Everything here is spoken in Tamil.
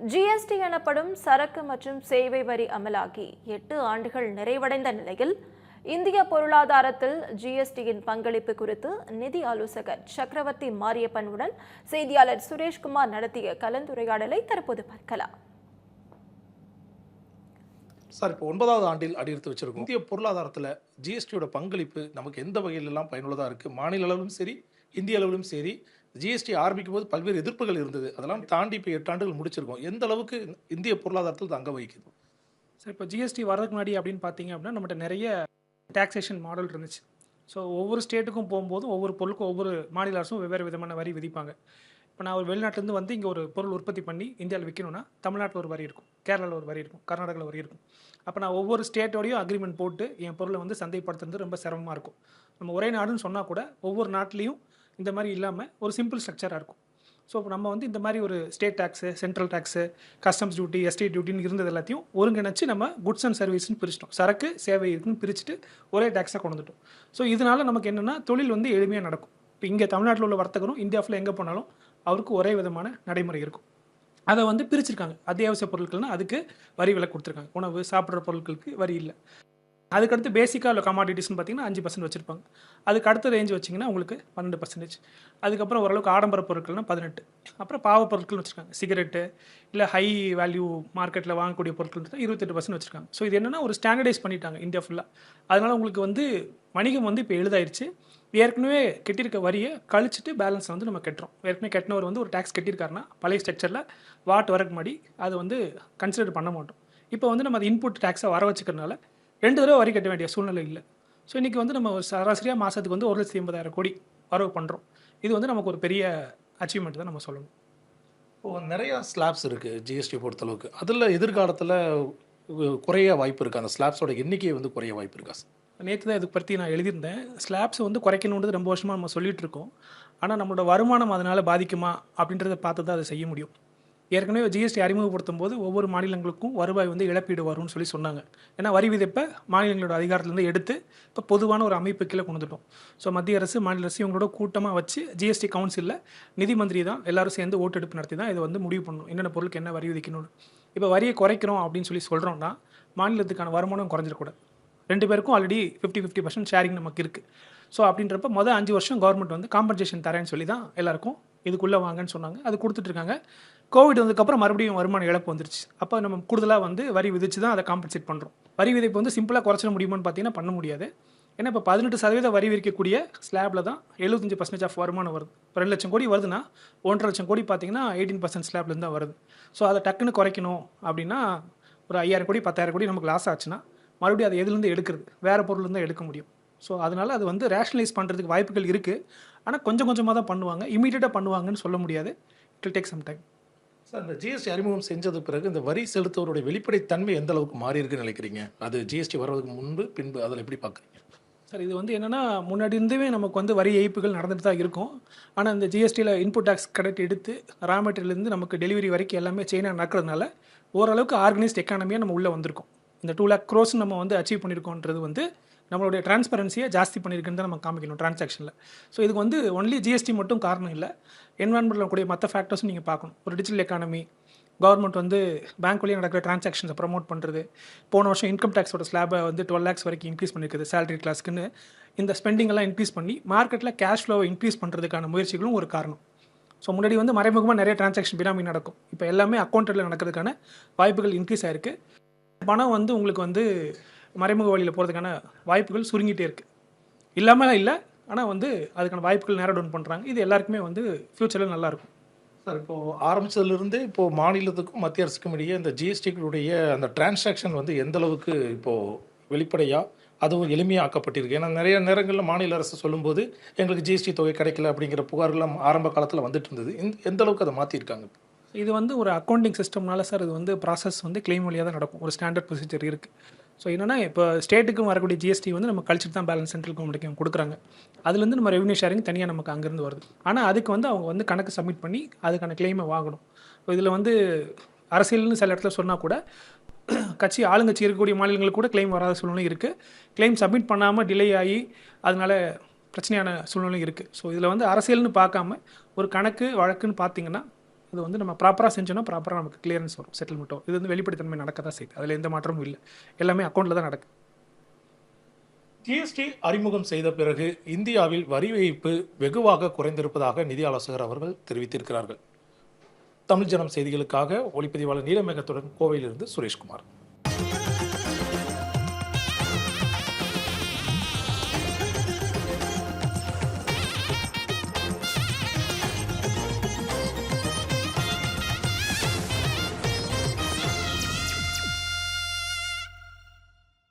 ஜிஎஸ்டி எனப்படும் சரக்கு மற்றும் சேவை வரி அமலாகி 8 ஆண்டுகள் நிறைவடைந்த நிலையில் இந்திய பொருளாதாரத்தில் ஜிஎஸ்டியின் பங்களிப்பு குறித்து நிதி ஆலோசகர் சக்கரவர்த்தி மாரியப்பனுடன் செய்தியாளர் சுரேஷ்குமார் நடத்திய கலந்துரையாடலை தற்போது பார்க்கலாம். சார், இப்போ 9வது ஆண்டில் அடியெடுத்து வச்சிருக்கோம். இந்திய பொருளாதாரத்தில் ஜிஎஸ்டியோட பங்களிப்பு நமக்கு எந்த வகையிலெல்லாம் பயனுள்ளதாக இருக்குது? மாநில அளவிலும் சரி, இந்திய அளவிலும் சரி, ஜிஎஸ்டி ஆரம்பிக்கும் போது பல்வேறு எதிர்ப்புகள் இருந்தது. அதெல்லாம் தாண்டி இப்போ 8 ஆண்டுகள் முடிச்சிருக்கோம். எந்த அளவுக்கு இந்திய பொருளாதாரத்தில் தங்க வகிக்குது? சார், இப்போ ஜிஎஸ்டி வரதுக்கு முன்னாடி அப்படின்னு பார்த்தீங்க அப்படின்னா நம்மகிட்ட நிறைய டாக்ஸேஷன் மாடல் இருந்துச்சு. ஸோ ஒவ்வொரு ஸ்டேட்டுக்கும் போகும்போது ஒவ்வொரு பொருளுக்கும் ஒவ்வொரு மாநில அரசும் வெவ்வேறு விதமான வரி விதிப்பாங்க. இப்போ நான் ஒரு வெளிநாட்டிலேருந்து வந்து இங்கே ஒரு பொருள் உற்பத்தி பண்ணி இந்தியாவில் விற்கணும்னா தமிழ்நாட்டில் ஒரு வரி இருக்கும், கேரளாவில் ஒரு வரி இருக்கும், கர்நாடகாவில் வரி இருக்கும். அப்போ நான் ஒவ்வொரு ஸ்டேட்டோடையும் அக்ரிமெண்ட் போட்டு என் பொருளை வந்து சந்தைப்படுத்துறது ரொம்ப சிரமமாக இருக்கும். நம்ம ஒரே நாடுன்னு சொன்னால் கூட ஒவ்வொரு நாட்டிலையும் இந்த மாதிரி இல்லாமல் ஒரு சிம்பிள் ஸ்ட்ரக்சராக இருக்கும். ஸோ இப்போ நம்ம வந்து இந்த மாதிரி ஒரு state tax, central tax, customs duty, estate டியூட்டின்னு இருந்தது எல்லாத்தையும் ஒருங்கிணைச்சு நம்ம குட்ஸ் அண்ட் சர்வீஸ்னு பிரிச்சிட்டோம். சரக்கு சேவை இருக்குன்னு பிரிச்சுட்டு ஒரே டேக்ஸாக கொண்டு வந்துட்டோம். ஸோ இதனால் நமக்கு என்னென்னா தொழில் வந்து எளிமையாக நடக்கும். இப்போ இங்கே தமிழ்நாட்டில் உள்ள வர்த்தகரும் இந்தியா ஃபுல்லாக எங்கே போனாலும் அவருக்கு ஒரே விதமான நடைமுறை இருக்கும். அதை வந்து பிரிச்சிருக்காங்க. அத்தியாவசிய பொருட்கள்னால் அதுக்கு வரி விலக்கு கொடுத்துருக்காங்க. உணவு சாப்பிட்ற பொருட்களுக்கு வரி இல்லை. அதுக்கடுத்து பேசிக்காக உள்ள கமாடிட்டிஸ்னு பார்த்தீங்கன்னா 5% வச்சுருப்பாங்க. அதுக்கு அடுத்த ரேஞ்ச் வச்சிங்கன்னா உங்களுக்கு 12%. அதுக்கப்புறம் ஓரளவுக்கு ஆடம்பர பொருட்கள்னால் 18. அப்புறம் பாவ பொருட்கள்னு வச்சுருக்காங்க. சிகரெட்டு இல்லை ஹை வேல்யூ மார்க்கெட்டில் வாங்கக்கூடிய பொருட்கள் 28% வச்சுருக்காங்க. ஸோ இது என்னென்னா ஒரு ஸ்டாண்டர்டைஸ் பண்ணிட்டாங்க இந்தியா ஃபுல்லாக. அதனால் உங்களுக்கு வந்து வணிகம் வந்து இப்போ எளிதாயிருச்சு. ஏற்கனவே கட்டியிருக்க வரியை கழிச்சிட்டு பேலன்ஸை வந்து நம்ம கட்டுறோம். ஏற்கனவே கட்டினவர் வந்து ஒரு டேக்ஸ் கட்டியிருக்காருன்னா பழைய ஸ்ட்ரக்சரில் வாட் வரக்கு முன்னாடி அதை வந்து கன்சிடர் பண்ண மாட்டோம். இப்போ வந்து நம்ம அது இன்புட் டேக்ஸை வர வச்சுக்கிறதுனால 2 தடவை வரி கட்ட வேண்டிய சூழ்நிலை இல்லை. ஸோ இன்றைக்கி வந்து நம்ம சராசரியாக மாதத்துக்கு வந்து 1,80,000 கோடி வரவு பண்ணுறோம். இது வந்து நமக்கு ஒரு பெரிய அச்சீவ்மெண்ட் தான் நம்ம சொல்லணும். இப்போது நிறையா ஸ்லாப்ஸ் இருக்குது ஜிஎஸ்டி பொறுத்தளவுக்கு. அதில் எதிர்காலத்தில் குறைய வாய்ப்பு இருக்குது. அந்த ஸ்லாப்ஸோட எண்ணிக்கையை வந்து குறைய வாய்ப்பு இருக்கா சார்? நேற்று தான் இதுக்கு பற்றி நான் எழுதியிருந்தேன். ஸ்லாப்ஸ் வந்து குறைக்கணுன்றது ரொம்ப வருஷமாக நம்ம சொல்லிகிட்டு இருக்கோம். ஆனால் நம்மளோட வருமானம் அதனால் பாதிக்குமா அப்படின்றத பார்த்து தான் அதை செய்ய முடியும். ஏற்கனவே ஜிஎஸ்டி அறிமுகப்படுத்தும் போது ஒவ்வொரு மாநிலங்களுக்கும் வருவாய் வந்து இழப்பீடு வரும்னு சொல்லி சொன்னாங்க. ஏன்னா வரி விதிப்பை மாநிலங்களோட அதிகாரத்துலேருந்து எடுத்து இப்போ பொதுவான ஒரு அமைப்பு கீழே கொண்டு வந்துட்டோம். ஸோ மத்திய அரசு, மாநில அரசு இவங்களோட கூட்டமாக வச்சு ஜிஎஸ்டி கவுன்சிலில் நிதி மந்திரி தான் எல்லாரும் சேர்ந்து ஓட்டெடுப்பு நடத்தி தான் இதை வந்து முடிவு பண்ணணும், என்னென்ன பொருளுக்கு என்ன வரி விதிக்கணும்னு. இப்போ வரியை குறைக்கிறோம் அப்படின்னு சொல்லி சொல்கிறோம்னா மாநிலத்துக்கான வருமானம் குறைஞ்சிடக்கூடாது. 2 பேருக்கும் ஆல்ரெடி 50-50% ஷேரிங் நமக்கு இருக்குது. ஸோ அப்படின்றப்ப 5 வருஷம் கவர்மெண்ட் வந்து காம்பன்சேஷன் தரேன்னு சொல்லி தான் எல்லாருக்கும் இதுக்குள்ளே வாங்கன்னு சொன்னாங்க. அது கொடுத்துட்ருக்காங்க. கோவிட் வந்ததுக்கப்புறம் மறுபடியும் வருமான இழப்பு வந்துருச்சு. அப்போ நம்ம கூடுதலாக வந்து வரி விதிச்சு தான் அதை காம்பன்சேட் பண்ணுறோம். வரி விதிப்பு வந்து சிம்பிளாக குறைச்சிட முடியுமான்னு பார்த்தீங்கன்னா பண்ண முடியாது. ஏன்னா இப்போ 18% வரி விதிக்கக்கூடிய ஸ்லாபில் தான் 75% ஆஃப் வருமானம் வருது. இப்போ 2 லட்சம் கோடி வருதுன்னா 1.5 லட்சம் கோடி பார்த்தீங்கன்னா 18% ஸ்லாப்லேருந்து தான் வருது. ஸோ அதை டக்குன்னு குறைக்கணும் அப்படின்னா ஒரு 5,000 கோடி 10,000 கோடி நமக்கு லாஸ் ஆச்சுன்னா மறுபடியும் அதை எதுலேருந்து எடுக்கிறது, வேறு பொருள்லேருந்து எடுக்க முடியும். ஸோ அதனால் அது வந்து ரேஷனலைஸ் பண்ணுறதுக்கு வாய்ப்புகள் இருக்குது. ஆனால் கொஞ்சம் கொஞ்சமாக தான் பண்ணுவாங்க, இமீடியட்டாக பண்ணுவாங்கன்னு சொல்ல முடியாது. It will take some time. Sir, இந்த ஜிஎஸ்டி அறிமுகம் செஞ்சது பிறகு இந்த வரி செலுத்துவருடைய வெளிப்படைத்தன்மை எந்த அளவுக்கு மாறி இருக்குன்னு நினைக்கிறீங்க? அது ஜிஎஸ்டி வருவதற்கு முன்பு பின்பு அதில் எப்படி பார்க்குறீங்க? சார், இது வந்து என்னென்னா முன்னாடி இருந்தே நமக்கு வந்து வரி ஏய்ப்புகள் நடந்துட்டு தான் இருக்கும். ஆனால் இந்த ஜிஎஸ்டியில் இன்புட் டேக்ஸ் கரெக்ட் எடுத்து ரா மெட்டீரியல்லேருந்து நமக்கு டெலிவரி வரைக்கும் எல்லாமே செயினாக நடக்கிறதுனால ஓரளவுக்கு ஆர்கனைஸ்ட் எக்கானமியாக நம்ம உள்ளே வந்திருக்கோம். இந்த 2 lakh crores நம்ம வந்து அச்சீவ் பண்ணியிருக்கோன்றது வந்து நம்மளுடைய டிரான்ஸ்பரன்சியை ஜாஸ்தி பண்ணியிருக்குன்னு தான் நம்ம காமிக்கணும் டிரான்சாக்ஷனில். ஸோ இதுக்கு வந்து ஒன்லி ஜிஎஸ்டி மட்டும் காரணம் இல்லை, என்வரான்மெண்ட்டில் கூடிய மற்ற ஃபேக்டர்ஸும் நீங்கள் பார்க்கணும். ஒரு டிஜிட்டல் எக்கானமி, கவர்மெண்ட் வந்து பேங்க் வழியாக நடக்கிற டிரான்சாக்ஷன்ஸை ப்ரமோட் பண்ணுறது, போன வருஷம் இன்கம் டேக்ஸோட ஸ்லாபை வந்து 12 lakhs வரைக்கும் இன்க்ரீஸ் பண்ணியிருக்குது சேலரி கிளாஸ்க்குன்னு. இந்த ஸ்பெண்டிங்கெல்லாம் இன்க்ரீஸ் பண்ணி மார்க்கெட்டில் கேஷ் ஃப்ளோவை இன்க்ரீஸ் பண்ணுறதுக்கான முயற்சிகளும் ஒரு காரணம். ஸோ முன்னாடி வந்து மறைமுகமாக நிறைய டிரான்சாக்ஷன் பினாமி நடக்கும். இப்போ எல்லாமே அக்கௌண்ட்டில் நடக்கிறதுக்கான வாய்ப்புகள் இன்க்ரீஸ் ஆகிருக்கு. பணம் வந்து உங்களுக்கு வந்து மறைமுக வழியில் போகிறதுக்கான வாய்ப்புகள் சுருங்கிட்டே இருக்குது. இல்லாமல் இல்லை, ஆனால் வந்து அதுக்கான வாய்ப்புகள் நேரோ டவுன் பண்ணுறாங்க. இது எல்லாருக்குமே வந்து ஃப்யூச்சரில் நல்லாயிருக்கும். சார், இப்போது ஆரம்பித்ததுலேருந்து இப்போது மாநிலத்துக்கும் மத்திய அரசுக்கும் இடையே இந்த ஜிஎஸ்டிகளுடைய அந்த டிரான்சாக்ஷன் வந்து எந்த அளவுக்கு இப்போது வெளிப்படையாக அதுவும் எளிமையாக ஆக்கப்பட்டிருக்கு? ஏன்னா நிறைய நேரங்களில் மாநில அரசு சொல்லும்போது எங்களுக்கு ஜிஎஸ்டி தொகை கிடைக்கல அப்படிங்கிற புகார்கள்லாம் ஆரம்ப காலத்தில் வந்துட்டு இருந்தது. எந்த அளவுக்கு அதை மாற்றிருக்காங்க? இது வந்து ஒரு அக்கௌண்டிங் சிஸ்டம்னால சார் இது வந்து ப்ராசஸ் வந்து கிளைம் வழியாக தான் நடக்கும். ஒரு ஸ்டாண்டர்ட் ப்ரொசீஜர் இருக்குது. ஸோ என்னென்னா இப்போ ஸ்டேட்டுக்கும் வரக்கூடிய ஜிஎஸ்டி வந்து நம்ம கழிச்சிட்டு தான் பேலன்ஸ் சென்ட்ரல் கவர்மெண்ட்டுக்கு கொடுக்குறாங்க. அதுலேருந்து நம்ம ரெவன்யூ ஷேரிங் தனியாக நமக்கு அங்கேருந்து வருது. ஆனால் அதுக்கு வந்து அவங்க வந்து கணக்கு சப்மிட் பண்ணி அதுக்கான கிளைமை வாங்கணும். ஸோ இதில் வந்து அரசியல்னு சில இடத்துல சொன்னால் கூட கட்சி ஆளுங்கட்சி இருக்கக்கூடிய மாநிலங்களுக்கு கூட கிளைம் வராத சூழ்நிலை இருக்குது. கிளைம் சப்மிட் பண்ணாமல் டிலே ஆகி அதனால் பிரச்சனையான சூழ்நிலை இருக்குது. ஸோ இதில் வந்து அரசியல்னு பார்க்காம ஒரு கணக்கு வழக்குன்னு பார்த்தீங்கன்னா அது வந்து நம்ம ப்ராப்பராக செஞ்சோன்னா ப்ராப்பராக நமக்கு கிளியரன்ஸ் வரும், செட்டில்மெண்ட்டோ. இது வந்து வெளிப்படைத்தன்மை நடக்க தான் செய்யுது, அதில் எந்த மாற்றமும் இல்லை, எல்லாமே அக்கௌண்ட்டில் தான் நடக்குது. ஜிஎஸ்டி அறிமுகம் செய்த பிறகு இந்தியாவில் வரி ஏய்ப்பு வெகுவாக குறைந்திருப்பதாக நிதி ஆலோசகர் அவர்கள் தெரிவித்திருக்கிறார்கள். தமிழ் ஜனம் செய்திகளுக்காக ஒளிப்பதிவாளர் நீலமேகத்துடன் கோவையிலிருந்து சுரேஷ்குமார்.